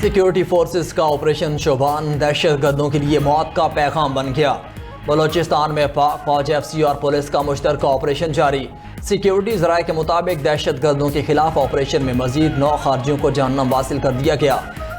Security forces का operation शोभान दहशतगर्दों के लिए मौत का पैगाम बन गया। बलोचिस्तान में पाक फौज एफसी और पुलिस का मुश्तरका ऑपरेशन जारी। सिक्योरिटी ज़राए के मुताबिक दहशतगर्दों के खिलाफ ऑपरेशन में मजीद 9 खारजियों को जहन्नम वासिल कर दिया गया।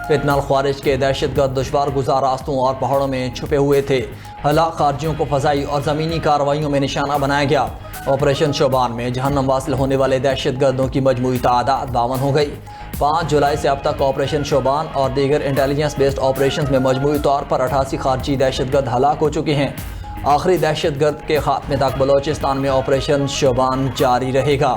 फितनल ख्वारिज के दहशतगर्द दुश्वार गुजार रास्तों और पहाड़ों में छुपे हुए थे। हलाक खारजियों को फ़ज़ाई और ज़मीनी कार्रवाइयों में निशाना बनाया गया। ऑपरेशन शोभान में जहन्नम वासिल होने वाले दहशतगर्दों की मजमूई तादाद 52 हो गई। 5 जुलाई से अब तक ऑपरेशन शोभान और दीगर इंटेलिजेंस बेस्ड ऑपरेशन में मजमूई तौर पर 88 खारजी दहशतगर्द हलाक हो चुके हैं। आखिरी दहशतगर्द के खात्मे तक बलोचिस्तान में ऑपरेशन शोभान जारी रहेगा।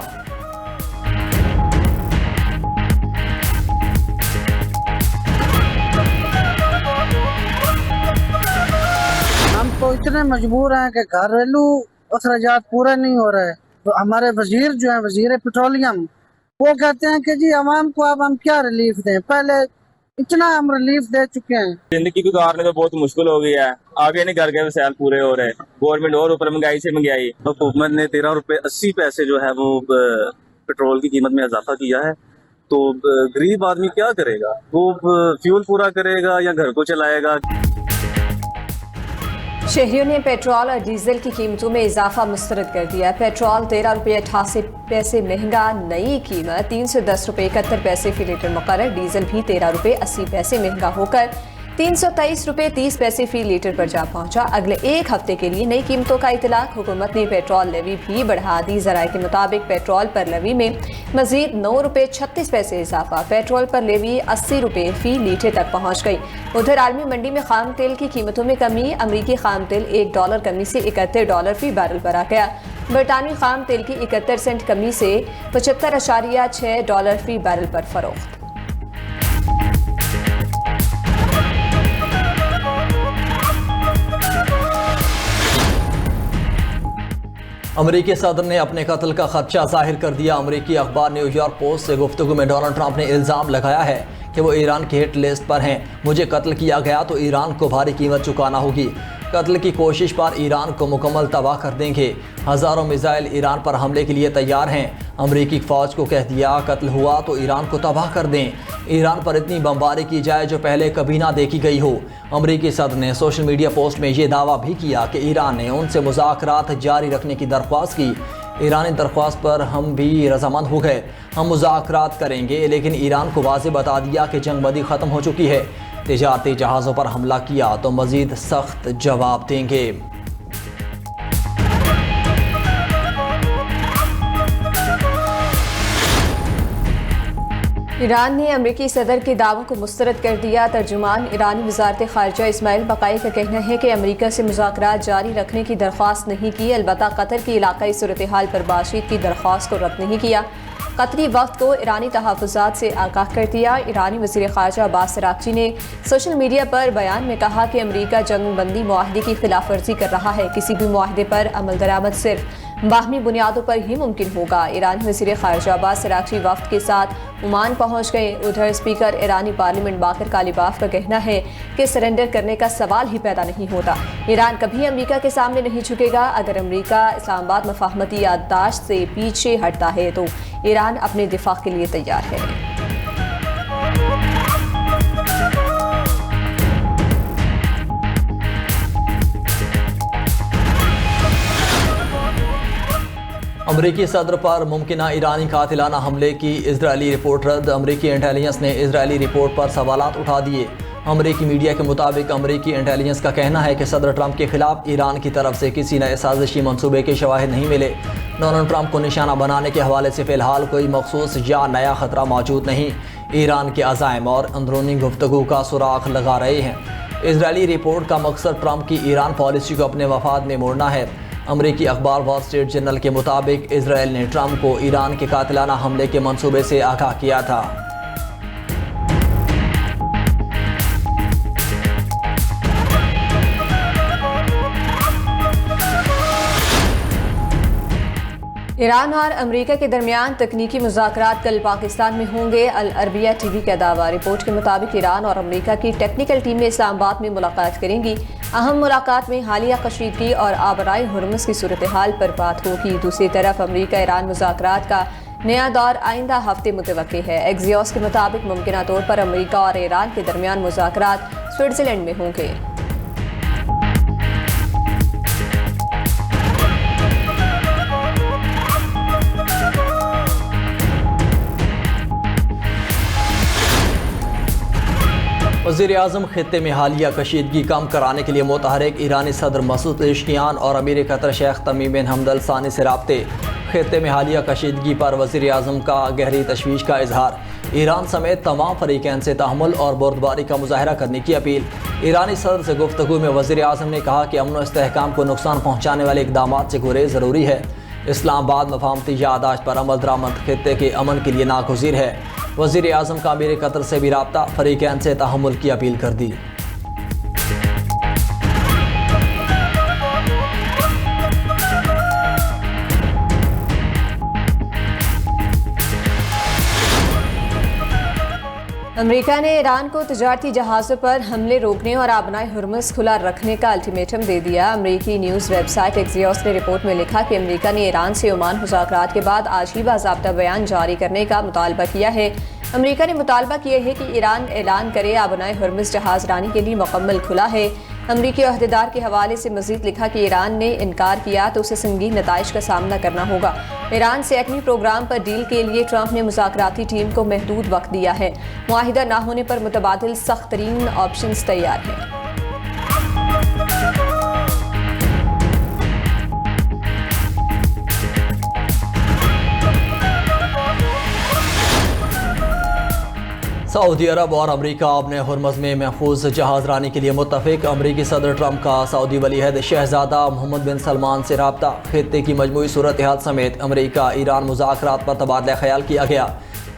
हम तो इतने मजबूर हैं कि घरेलू अखराजात पूरे नहीं हो रहे, तो हमारे वजीर जो है, वजीर पेट्रोलियम, वो कहते हैं कि जी अवाम को अब हम क्या रिलीफ दें, पहले इतना हम रिलीफ दे चुके हैं। जिंदगी गुजारने तो बहुत मुश्किल हो गई है, आगे नहीं घर के वसाइल पूरे हो रहे, गवर्नमेंट और ऊपर महंगाई से महंगाई। हुकूमत ने 13 रुपए 80 पैसे जो है वो पेट्रोल की कीमत में इजाफा किया है, तो गरीब आदमी क्या करेगा? वो फ्यूल पूरा करेगा या घर को चलाएगा? शहरियों ने पेट्रोल और डीजल की कीमतों में इजाफा मुस्तरद कर दिया। पेट्रोल 13 रुपये 88 पैसे महंगा, नई कीमत 310 रुपये 71 पैसे फी लीटर मुकर्रर। डीजल भी 13 रुपये 80 पैसे महंगा होकर 323 रुपये 30 पैसे फी लीटर पर जा पहुंचा। अगले एक हफ्ते के लिए नई कीमतों का इतलाक। हुकूमत ने पेट्रोल लेवी भी बढ़ा दी। ज़राए के मुताबिक पेट्रोल पर लेवी में मजीद 9 रुपये 36 पैसे इजाफा। पेट्रोल पर लेवी 80 रुपये फी लीटर तक पहुंच गई। उधर आलमी मंडी में खाम तेल की कीमतों में कमी। अमरीकी खाम तेल $1 कमी से $71 फी बैरल पर आ गया। बरतानवी खाम तेल की 71 सेंट कमी से $75.6 फी बैरल पर फरोख्त। अमरीकी सदर ने अपने कत्ल का खदशा जाहिर कर दिया। अमरीकी अखबार न्यूयॉर्क पोस्ट से गुफ्तगू में डोनाल्ड ट्रंप ने इल्ज़ाम लगाया है कि वो ईरान की हिट लिस्ट पर हैं। मुझे कत्ल किया गया तो ईरान को भारी कीमत चुकाना होगी। कत्ल की कोशिश पर ईरान को मुकम्मल तबाह कर देंगे। हज़ारों मिसाइल ईरान पर हमले के लिए तैयार हैं। अमरीकी फ़ौज को कह दिया, कत्ल हुआ तो ईरान को तबाह कर दें। ईरान पर इतनी बमबारी की जाए जो पहले कभी ना देखी गई हो। अमरीकी सदर ने सोशल मीडिया पोस्ट में ये दावा भी किया कि ईरान ने उनसे मुज़ाकरात जारी रखने की दरख्वास्त की। ईरानी दरख्वास्त पर हम भी रजामंद हो गए। हम मुज़ाकरात करेंगे, लेकिन ईरान को वाज़ेह बता दिया कि जंगबंदी ख़त्म हो चुकी है। तिजारती जहाज़ों पर हमला किया तो मज़ीद सख्त जवाब देंगे। ईरान ने अमरीकी सदर के दावों को मुस्तरद कर दिया। तर्जुमान ईरानी वज़ारत ख़ारिजा इस्माइल बक़ाई का कहना है कि अमरीका से मुज़ाकरात जारी रखने की दरख्वास्त नहीं की, अलबत्ता कतर की इलाकाई सूरत हाल पर बातचीत की दरख्वास्त को रद्द नहीं किया। कतरी वक्त को ईरानी तहफ़्फ़ुज़ात से आगाह कर दिया। ईरानी वज़ीर ख़ारिजा अब्बास अराग़ची ने सोशल मीडिया पर बयान में कहा कि अमरीका जंगबंदी मुआहदे की खिलाफ वर्जी कर रहा है। किसी भी मुआहदे पर अमल दरामद सिर्फ बाहमी बुनियादों पर ही मुमकिन होगा। ईरानी वज़ीर ख़ारिजा अब्बास अराग़ची वफ़द के साथ ओमान पहुँच गए। उधर स्पीकर ईरानी पार्लियामेंट बाकर कालिबाफ का कहना है कि सरेंडर करने का सवाल ही पैदा नहीं होता। ईरान कभी अमरीका के सामने नहीं झुकेगा। अगर अमरीका इस्लामाबाद मफाहमती याददाश्त से पीछे हटता है तो ईरान अपने दिफा के लिए तैयार है। अमरीकी सदर पर मुमकिना ईरानी कातिलाना हमले की इजरायली रिपोर्ट रद्द। अमरीकी इंटेलिजेंस ने इजरायली रिपोर्ट पर सवालात उठा दिए। अमरीकी मीडिया के मुताबिक अमरीकी इंटेलिजेंस का कहना है कि सदर ट्रंप के खिलाफ ईरान की तरफ से किसी नए साजिशी मंसूबे के शवाहिद नहीं मिले। डोनाल्ड ट्रंप को निशाना बनाने के हवाले से फ़िलहाल कोई मखसूस या नया ख़तरा मौजूद नहीं। ईरान के अज़ाइम और अंदरूनी गुफ्तगू का सुराख लगा रहे हैं। इजरायली रिपोर्ट का मकसद ट्रंप की ईरान पॉलिसी को अपने मफाद में मोड़ना है। अमरीकी अखबार वॉल स्ट्रीट जर्नल के मुताबिक इसराइल ने ट्रंप को ईरान के कातिलाना हमले के मंसूबे से आगाह किया था। ईरान और अमरीका के दरमियान तकनीकी मुज़ाकरात कल पाकिस्तान में होंगे। अल अरबिया टीवी का दावा। रिपोर्ट के मुताबिक ईरान और अमरीका की टेक्निकल टीमें इस्लामाबाद में मुलाकात करेंगी। अहम मुलाकात में हालिया कशीदगी और आबराए हुर्मुज़ की सूरत हाल पर बात होगी। दूसरी तरफ अमरीका ईरान मुज़ाकरात का नया दौर आइंदा हफ्ते मुतवक्की है। एक्सियोस के मुताबिक मुमकिन तौर पर अमेरिका और ईरान के दरमियान मुज़ाकरात स्विट्ज़रलैंड में होंगे। वज़ीर-ए-आज़म खित्ते में हालिया कशीदगी कम कराने के लिए मुतहरिक ईरानी सदर मसूद पेज़ेश्कियान और अमीर कतर शेख तमीम बिन हमद अल सानी से राब्ते। खित्ते में हालिया कशीदगी पर वज़ीर-ए-आज़म का गहरी तशवीश का इजहार। ईरान समेत तमाम फरीकैन से तहम्मुल और बुर्दबारी का मुजाहरा करने की अपील। ईरानी सदर से गुफ्तगू में वज़ीर-ए-आज़म ने कहा कि अमन व इस्तेहकाम को नुकसान पहुँचाने वाले इक़दाम से गुरेज ज़रूरी है। इस्लामाबाद मफाहमती यादाश्त पर अमल दरामद खित्ते के अमन के लिए नागुज़ीर है। वज़ीर-ए-आज़म का अमीर कतर से भी राब्ता, फरीकैन से तहम्मुल की अपील कर दी। अमेरिका ने ईरान को तिजारती जहाज़ों पर हमले रोकने और आबनाए हुर्मुज़ खुला रखने का अल्टीमेटम दे दिया। अमेरिकी न्यूज़ वेबसाइट एक्सियोस ने रिपोर्ट में लिखा कि अमेरिका ने ईरान से ओमान मुज़ाकरात के बाद आज ही बाज़ाब्ता बयान जारी करने का मुतालबा किया है। अमेरिका ने मुतालबा किया है कि ईरान ऐलान करे आबनाए हुर्मुज़ जहाज़ रानी के लिए मुकम्मल खुला है। अमरीकी अहदेदार के हवाले से मजीद लिखा कि ईरान ने इनकार किया तो उसे संगीन नताइज का सामना करना होगा। ईरान से एटमी प्रोग्राम पर डील के लिए ट्रंप ने मुज़ाकराती टीम को महदूद वक्त दिया है। मुआहिदा न होने पर मुतबादिल सख्त तरीन ऑप्शंस तैयार हैं। सऊदी अरब और अमेरिका अपने हुर्मुज़ में महफूज जहाज़ रानी के लिए मुत्तफ़िक। अमेरिकी सदर ट्रंप का सऊदी वलीअहद शहज़ादा मोहम्मद बिन सलमान से राब्ता। खित्ते की मजमूई सूरत हाल समेत अमेरिका ईरान मुज़ाकरात पर तबादला ख्याल किया गया।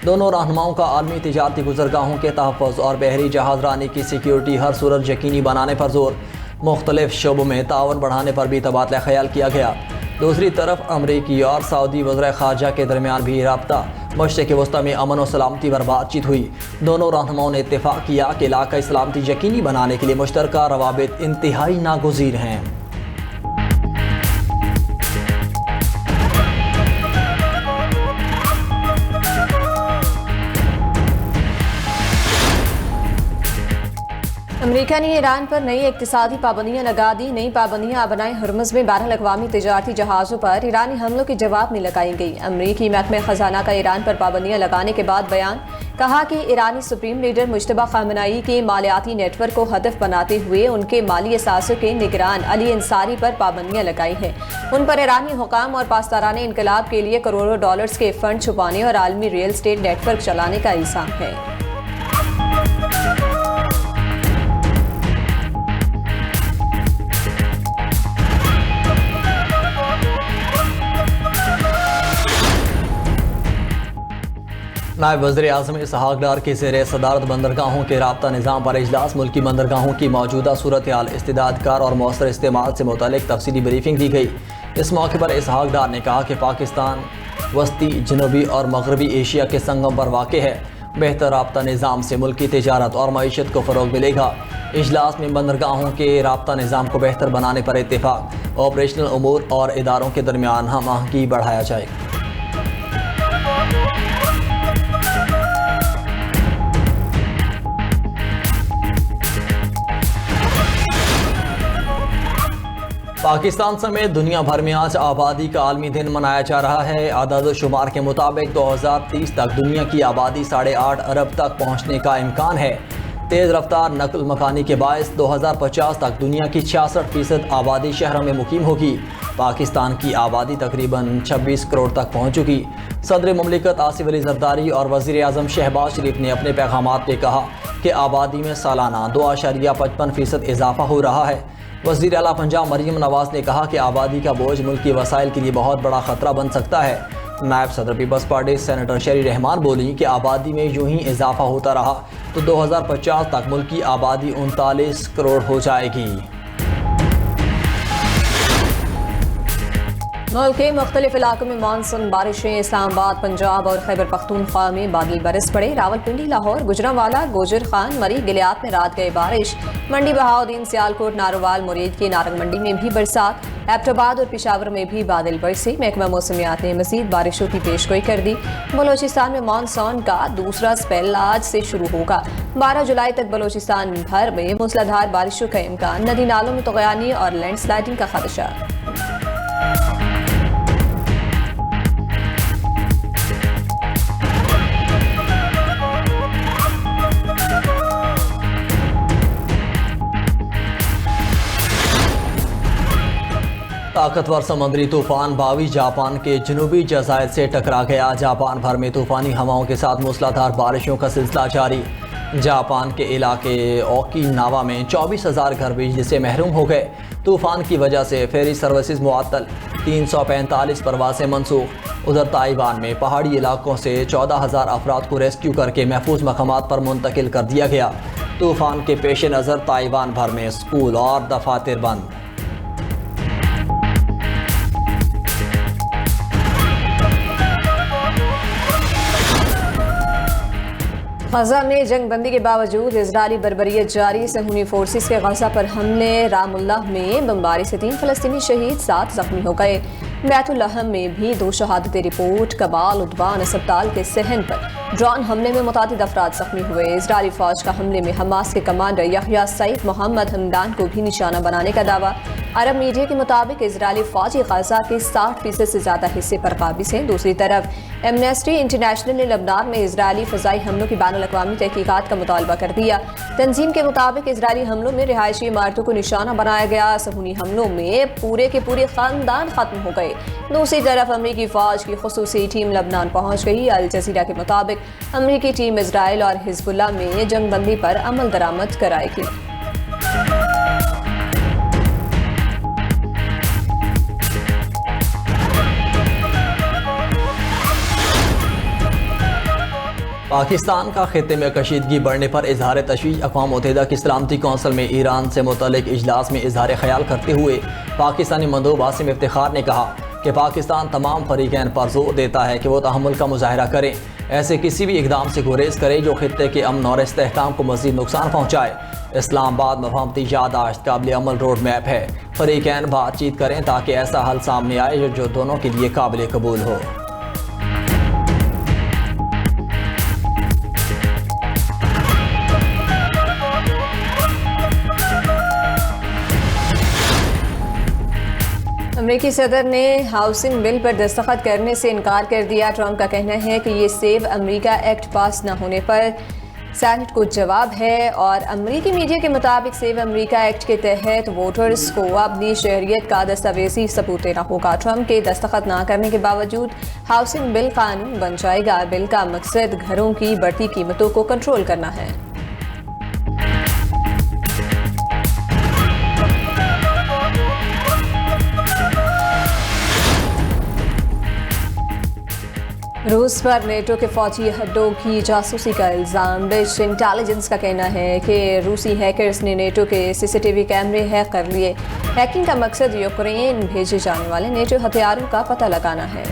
दोनों रहनुमाओं का आलमी तिजारती गुज़रगाहों के तहफ़्फ़ुज़ और बहरी जहाज़ रानी की सिक्योरिटी हर सूरत यकीनी बनाने पर जोर। मुख्तलिफ शोबों में तावन बढ़ाने पर भी तबादला ख्याल किया गया। दूसरी तरफ अमरीकी और सऊदी वज़ीर ख़ारजा के दरमियान भी राब्ता। मशरिक़ वस्ती में अमन और सलामती पर बातचीत हुई। दोनों रहनुमाओं ने इत्तेफ़ाक़ किया कि इलाक़ाई सलामती यकीनी बनाने के लिए मुश्तरका रवाबित इंतहाई नागुज़ीर हैं। अमेरिका ने ईरान पर नई इक़्तिसादी पाबंदियां लगा दी। नई पाबंदियां आबनाए हुर्मुज़ में 12 अक़वामी तिजारती जहाज़ों पर ईरानी हमलों के जवाब में लगाई गई। अमरीकी महकमे ख़ज़ाना का ईरान पर पाबंदियां लगाने के बाद बयान कहा कि ईरानी सुप्रीम लीडर मुज्तबा ख़ामेनी के मालियाती नेटवर्क को हदफ बनाते हुए उनके माली असासों के निगरान अली अंसारी पर पाबंदियां लगाई हैं। उन पर ईरानी हुकाम और पासदाराने इनकलाब के लिए करोड़ों डॉलर्स के फंड छुपाने और आलमी रियल स्टेट नेटवर्क चलाने का इल्ज़ाम है। नायब वज़ीर-ए-आज़म इसहाक़ डार के ज़ेर सदारत बंदरगाहों के राब्ता निज़ाम पर इजलास। मुल्की बंदरगाहों की मौजूदा सूरत हाल, इस्तेदादगार और मौसर इस्तेमाल से मुतालिक तफसीली ब्रीफिंग दी गई। इस मौके पर इसहाक़ डार ने कहा कि पाकिस्तान वस्ती, जनूबी और मगरबी एशिया के संगम पर वाक़ है। बेहतर राब्ता निज़ाम से मुल्की तिजारत और मईशत को फ़रोग़ मिलेगा। इजलास में बंदरगाहों के राब्ता निज़ाम को बेहतर बनाने पर इत्तेफ़ाक़। ऑपरेशनल उमूर और इदारों के दरमियान हम आहंगी बढ़ाया जाएगा। पाकिस्तान समेत दुनिया भर में आज आबादी का आलमी दिन मनाया जा रहा है। आदाद शुमार के मुताबिक 2030 तक दुनिया की आबादी 8.5 अरब तक पहुंचने का इम्कान है। तेज़ रफ्तार नकल मकानी के बायस 2050 तक दुनिया की 66% आबादी शहरों में मुकीम होगी। पाकिस्तान की आबादी तकरीबन 26 करोड़ तक पहुँच चुकी। सदर मुमलिकत आसिफ अली ज़रदारी और वज़ीर-ए-आज़म शहबाज शरीफ ने अपने पैगामात में कहा कि आबादी में सालाना 2.55% इजाफा हो रहा है। वज़ीर आला पंजाब मरीम नवाज़ ने कहा कि आबादी का बोझ मुल्की वसाइल के लिए बहुत बड़ा ख़तरा बन सकता है। नायब सदर पीपल्स पार्टी सेनेटर शरी रहमान बोली कि आबादी में यूं ही इजाफा होता रहा तो 2050 तक मुल्की आबादी 39 करोड़ हो जाएगी। मुल्क के मुख्तलिफ इलाकों में मानसून बारिशें। इस्लामाबाद, पंजाब और खैबर पख्तूनख्वा में बादल बरस पड़े। रावलपिंडी, लाहौर, गुजरांवाला, गोजर खान, मरी, गिलियात में रात गए बारिश। मंडी, बहाउद्दीन, सियालकोट, नारोवाल, मुरीद की नारंग मंडी में भी बरसात। एबटाबाद और पेशावर में भी बादल बरसे। महकमा मौसमियात ने मजीद बारिशों की पेशगोई कर दी। बलोचिस्तान में मानसून का दूसरा स्पेल आज से शुरू होगा। 12 जुलाई तक बलोचिस्तान भर में मूसलाधार बारिशों का इम्कान। नदी नालों में तगयानी और लैंडस्लाइडिंग का खदशा। ताकतवर समुद्री तूफान बावी जापान के जनूबी जज़ायर से टकरा गया। जापान भर में तूफानी हवाओं के साथ मूसलाधार बारिशों का सिलसिला जारी। जापान के इलाके ओकिनावा में 24,000 घर बिजली से महरूम हो गए। तूफान की वजह से फेरी सर्विसेज मुअत्तल, 345 परवासें मनसूख। उधर ताइवान में पहाड़ी इलाकों से 14,000 अफराद को रेस्क्यू करके महफूज मकामात पर मुंतकिल कर दिया गया। तूफान के पेश नज़र ताइवान भर में स्कूल और दफातर बंद। गजा में जंग बंदी के बावजूद इजरायली बर्बरियत जारी। सहूनी फोर्सेस के गजा पर हमले। रामुल्लाह में बमबारी से 3 फलस्तीनी शहीद, 7 जख्मी हो गए। बैतुल-लहम में भी 2 शहादतें रिपोर्ट। कबाल उद्वान अस्पताल के सहन पर ड्रोन हमले में मुतादिद अफराद जख्मी हुए। इजरायली फौज का हमले में हमास के कमांडर यहया सईद मोहम्मद हमदान को भी निशाना बनाने का दावा। अरब मीडिया के मुताबिक इजरायली फौजी गजा के 60% से ज्यादा हिस्से पर काबिज हैं। दूसरी तरफ एमनेस्टी इंटरनेशनल ने लबनान में इजरायली फजाई हमलों की बैनुल-अक़वामी तहकीकात का मुतालबा कर दिया। तंजीम के मुताबिक इजरायली हमलों में रिहायशी इमारतों को निशाना बनाया गया। सहूनी हमलों में पूरे के पूरे खानदान खत्म हो गए। दूसरी तरफ अमरीकी फौज की खुसूसी टीम लबनान पहुंच गई। अल जजीरा के मुताबिक अमरीकी टीम इजराइल और हिजबुल्लाह में जंग बंदी पर अमल दरामद कराएगी। पाकिस्तान का खित्ते में कशीदगी बढ़ने पर इजहार तशवीश। अक़वाम मुत्तहिदा की सलामती कौंसिल में ईरान से मुतल्लिक इजलास में इजहार ख्याल करते हुए पाकिस्तानी मंदूब आसिम इफ्तिखार ने कहा कि पाकिस्तान तमाम फरीकैन पर जोर देता है कि वो तहम्मुल का मुजाहरा करें, ऐसे किसी भी इकदाम से गुरेज करे जो खित्ते के अमन और इस्तेहकाम को मज़ीद नुकसान पहुँचाए। इस्लामाबाद मफहमती यादाश्त काबिल अमल रोड मैप है। फरीकैन बातचीत करें ताकि ऐसा हल सामने आए जो दोनों के लिए काबिल कबूल हो। अमेरिकी सदर ने हाउसिंग बिल पर दस्तखत करने से इनकार कर दिया। ट्रंप का कहना है कि ये सेव अमेरिका एक्ट पास न होने पर सेनेट को जवाब है और अमेरिकी मीडिया के मुताबिक सेव अमेरिका एक्ट के तहत वोटर्स को अपनी शहरियत का दस्तावेजी सबूत देना होगा। ट्रंप के दस्तखत न करने के बावजूद हाउसिंग बिल कानून बन जाएगा। बिल का मकसद घरों की बढ़ती कीमतों को कंट्रोल करना है। रूस पर नेटो के फौजी हड्डों की जासूसी का इल्ज़ाम। ब्रिटिश इंटेलिजेंस का कहना है कि रूसी हैकर्स ने नेटो के सीसीटीवी कैमरे हैक कर लिए। हैकिंग का मकसद यूक्रेन भेजे जाने वाले नेटो हथियारों का पता लगाना है।